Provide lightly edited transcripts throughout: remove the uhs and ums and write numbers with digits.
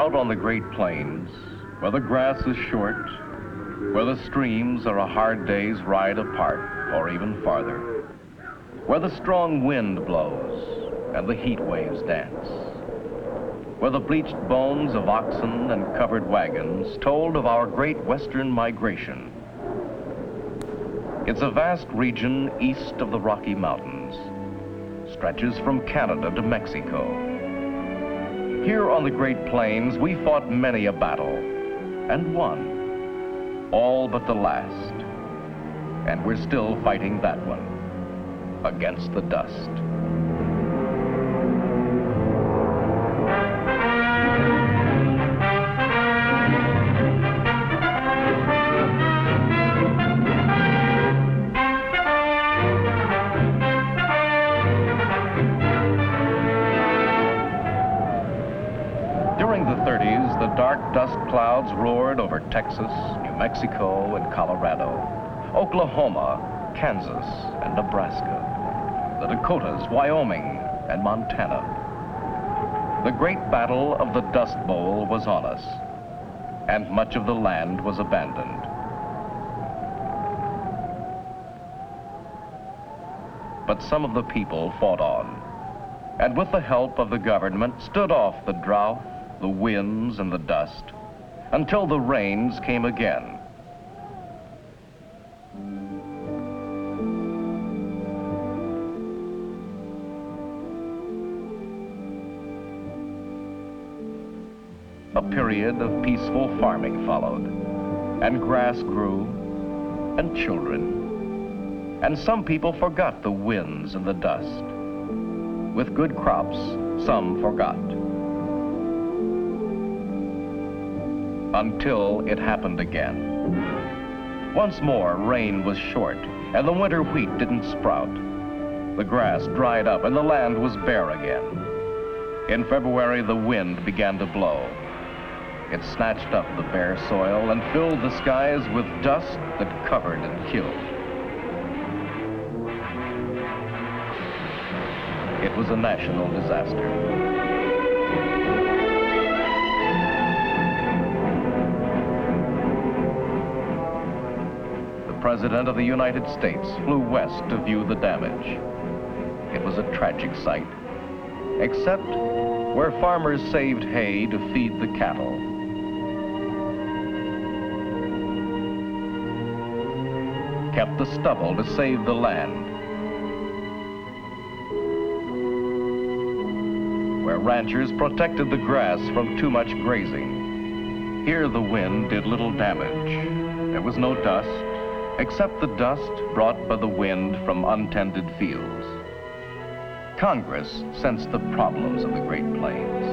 Out on the Great Plains, where the grass is short, where the streams are a hard day's ride apart, or even farther, where the strong wind blows and the heat waves dance, where the bleached bones of oxen and covered wagons told of our great western migration. It's a vast region east of the Rocky Mountains, stretches from Canada to Mexico. Here on the Great Plains, we fought many a battle and won, all but the last. And we're still fighting that one, against the dust. During the 30s, the dark dust clouds roared over Texas, New Mexico, and Colorado, Oklahoma, Kansas, and Nebraska, the Dakotas, Wyoming, and Montana. The great battle of the Dust Bowl was on us, and much of the land was abandoned. But some of the people fought on, and with the help of the government stood off the drought, the winds, and the dust, until the rains came again. A period of peaceful farming followed, and grass grew, and children, and some people forgot the winds and the dust. With good crops, some forgot. Until it happened again. Once more, rain was short, and the winter wheat didn't sprout. The grass dried up, and the land was bare again. In February, the wind began to blow. It snatched up the bare soil and filled the skies with dust that covered and killed. It was a national disaster. The President of the United States flew west to view the damage. It was a tragic sight, except where farmers saved hay to feed the cattle. Kept the stubble to save the land. Where ranchers protected the grass from too much grazing. Here the wind did little damage. There was no dust, except the dust brought by the wind from untended fields. Congress sensed the problems of the Great Plains.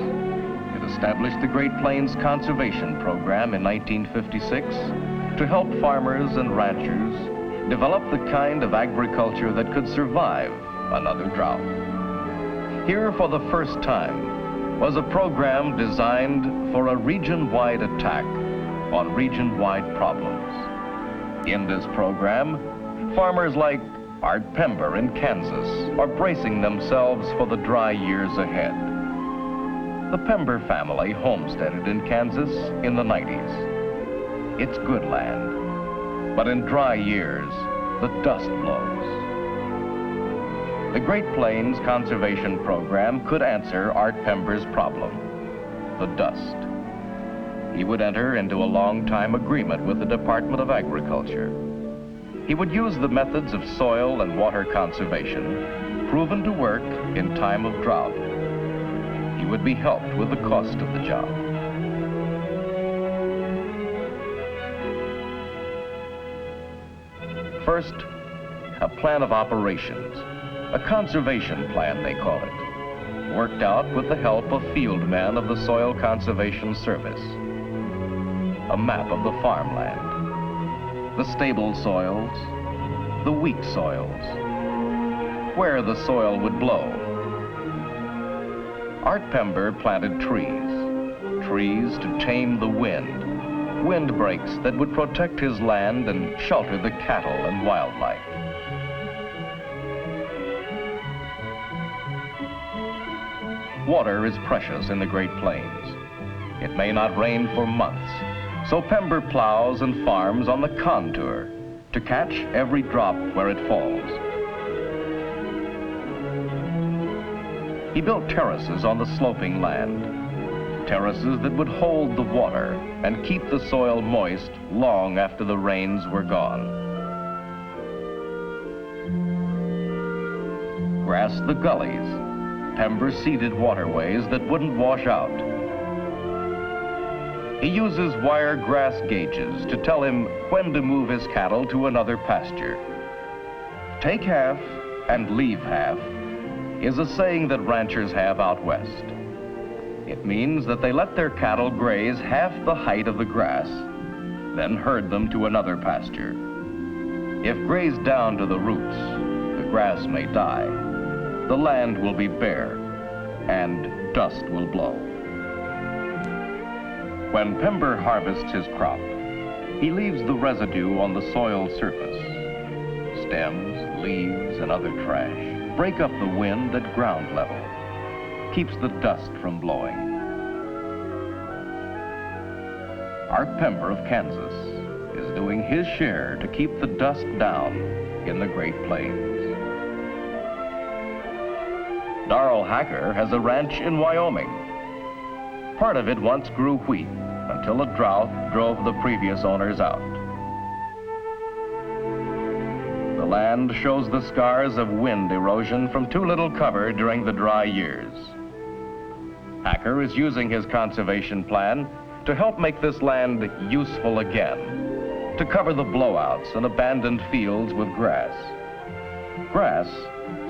It established the Great Plains Conservation Program in 1956 to help farmers and ranchers develop the kind of agriculture that could survive another drought. Here, for the first time, was a program designed for a region-wide attack on region-wide problems. In this program, farmers like Art Pember in Kansas are bracing themselves for the dry years ahead. The Pember family homesteaded in Kansas in the 90s. It's good land, but in dry years, the dust blows. The Great Plains Conservation Program could answer Art Pember's problem, the dust. He would enter into a long-time agreement with the Department of Agriculture. He would use the methods of soil and water conservation, proven to work in time of drought. He would be helped with the cost of the job. First, a plan of operations, a conservation plan, they call it, worked out with the help of field men of the Soil Conservation Service. A map of the farmland, the stable soils, the weak soils, where the soil would blow. Art Pember planted trees to tame the wind, windbreaks that would protect his land and shelter the cattle and wildlife. Water is precious in the Great Plains. It may not rain for months, so Pember plows and farms on the contour to catch every drop where it falls. He built terraces on the sloping land, terraces that would hold the water and keep the soil moist long after the rains were gone. Grassed the gullies, Pember seeded waterways that wouldn't wash out. He uses wire grass gauges to tell him when to move his cattle to another pasture. Take half and leave half is a saying that ranchers have out west. It means that they let their cattle graze half the height of the grass, then herd them to another pasture. If grazed down to the roots, the grass may die, the land will be bare, and dust will blow. When Pember harvests his crop, he leaves the residue on the soil surface. Stems, leaves, and other trash break up the wind at ground level, keeps the dust from blowing. Art Pember of Kansas is doing his share to keep the dust down in the Great Plains. Darrell Hacker has a ranch in Wyoming. Part of it once grew wheat until a drought drove the previous owners out. The land shows the scars of wind erosion from too little cover during the dry years. Hacker is using his conservation plan to help make this land useful again, to cover the blowouts and abandoned fields with grass. Grass,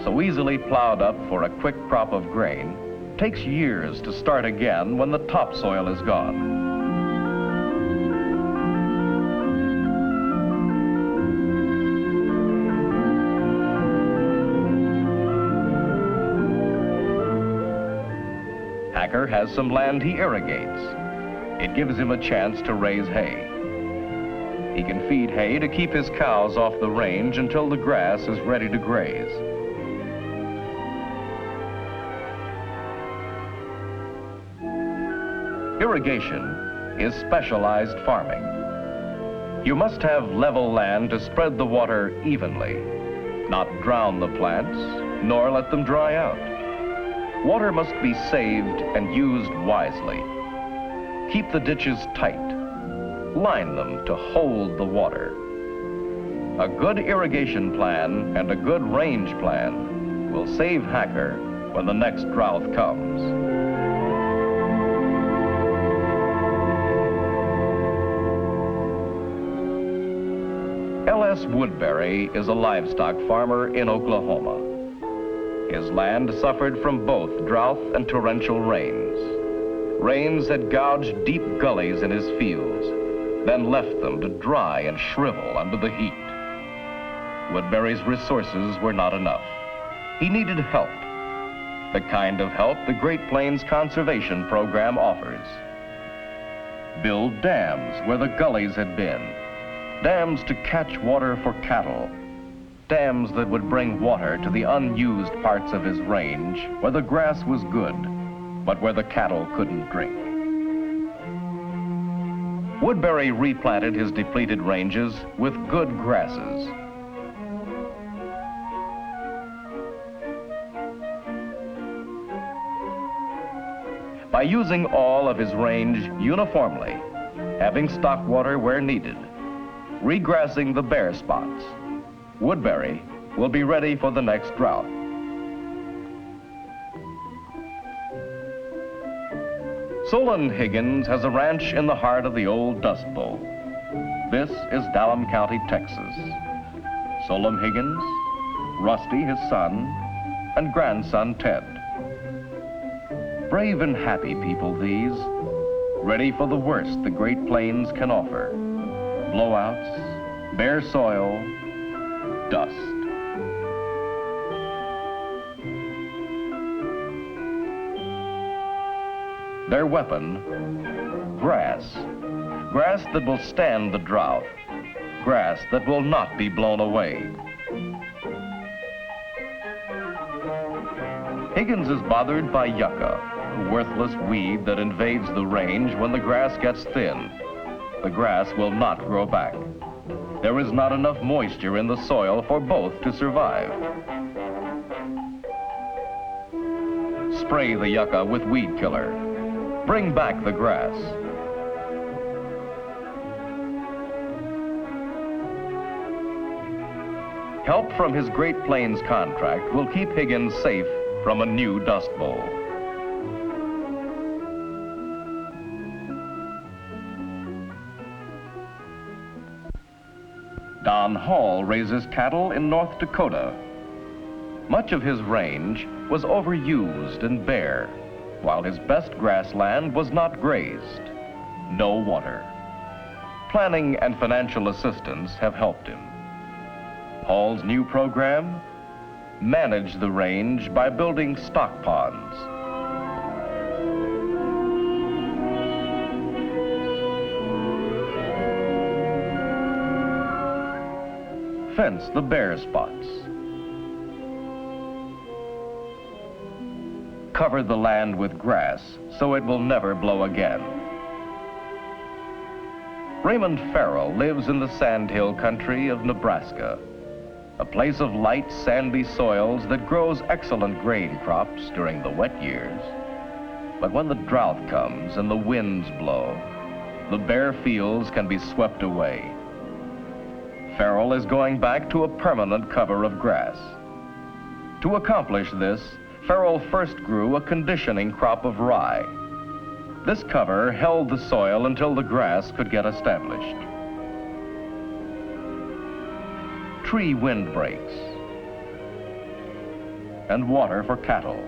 so easily plowed up for a quick crop of grain, takes years to start again when the topsoil is gone. Hacker has some land he irrigates. It gives him a chance to raise hay. He can feed hay to keep his cows off the range until the grass is ready to graze. Irrigation is specialized farming. You must have level land to spread the water evenly, not drown the plants, nor let them dry out. Water must be saved and used wisely. Keep the ditches tight. Line them to hold the water. A good irrigation plan and a good range plan will save Hacker when the next drought comes. L.S. Woodbury is a livestock farmer in Oklahoma. His land suffered from both drought and torrential rains. Rains had gouged deep gullies in his fields, then left them to dry and shrivel under the heat. Woodbury's resources were not enough. He needed help, the kind of help the Great Plains Conservation Program offers. Build dams where the gullies had been, dams to catch water for cattle, dams that would bring water to the unused parts of his range where the grass was good, but where the cattle couldn't drink. Woodbury replanted his depleted ranges with good grasses. By using all of his range uniformly, having stock water where needed, regrassing the bare spots, Woodbury will be ready for the next drought. Solon Higgins has a ranch in the heart of the old Dust Bowl. This is Dallam County, Texas. Solon Higgins, Rusty, his son, and grandson Ted. Brave and happy people these, ready for the worst the Great Plains can offer. Blowouts, bare soil, dust. Their weapon, grass. Grass that will stand the drought. Grass that will not be blown away. Higgins is bothered by yucca, a worthless weed that invades the range when the grass gets thin. The grass will not grow back. There is not enough moisture in the soil for both to survive. Spray the yucca with weed killer. Bring back the grass. Help from his Great Plains contract will keep Higgins safe from a new Dust Bowl. Don Hall raises cattle in North Dakota. Much of his range was overused and bare, while his best grassland was not grazed. No water. Planning and financial assistance have helped him. Hall's new program? Manage the range by building stock ponds. Fence the bare spots. Cover the land with grass so it will never blow again. Raymond Farrell lives in the sandhill country of Nebraska, a place of light, sandy soils that grows excellent grain crops during the wet years. But when the drought comes and the winds blow, the bare fields can be swept away. Farrell is going back to a permanent cover of grass. To accomplish this, Farrell first grew a conditioning crop of rye. This cover held the soil until the grass could get established. Tree windbreaks and water for cattle.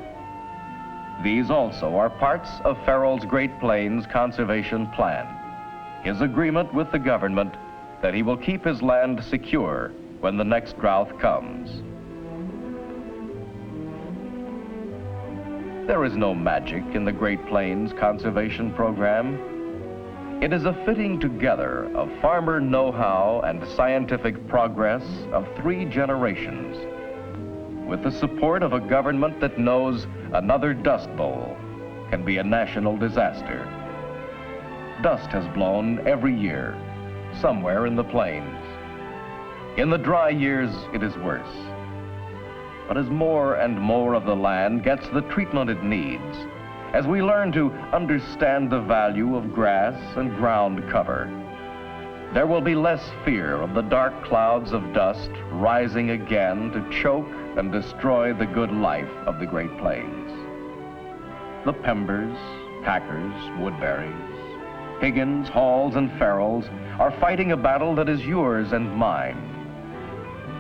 These also are parts of Farrell's Great Plains Conservation Plan, his agreement with the government that he will keep his land secure when the next drought comes. There is no magic in the Great Plains Conservation Program. It is a fitting together of farmer know-how and scientific progress of 3 generations, with the support of a government that knows another Dust Bowl can be a national disaster. Dust has blown every year, somewhere in the plains. In the dry years, it is worse. But as more and more of the land gets the treatment it needs, as we learn to understand the value of grass and ground cover, there will be less fear of the dark clouds of dust rising again to choke and destroy the good life of the Great Plains. The Pembers, Packers, Woodburys, Higgins, Halls, and Farrells are fighting a battle that is yours and mine,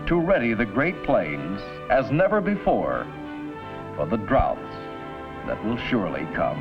to ready the Great Plains as never before for the droughts that will surely come.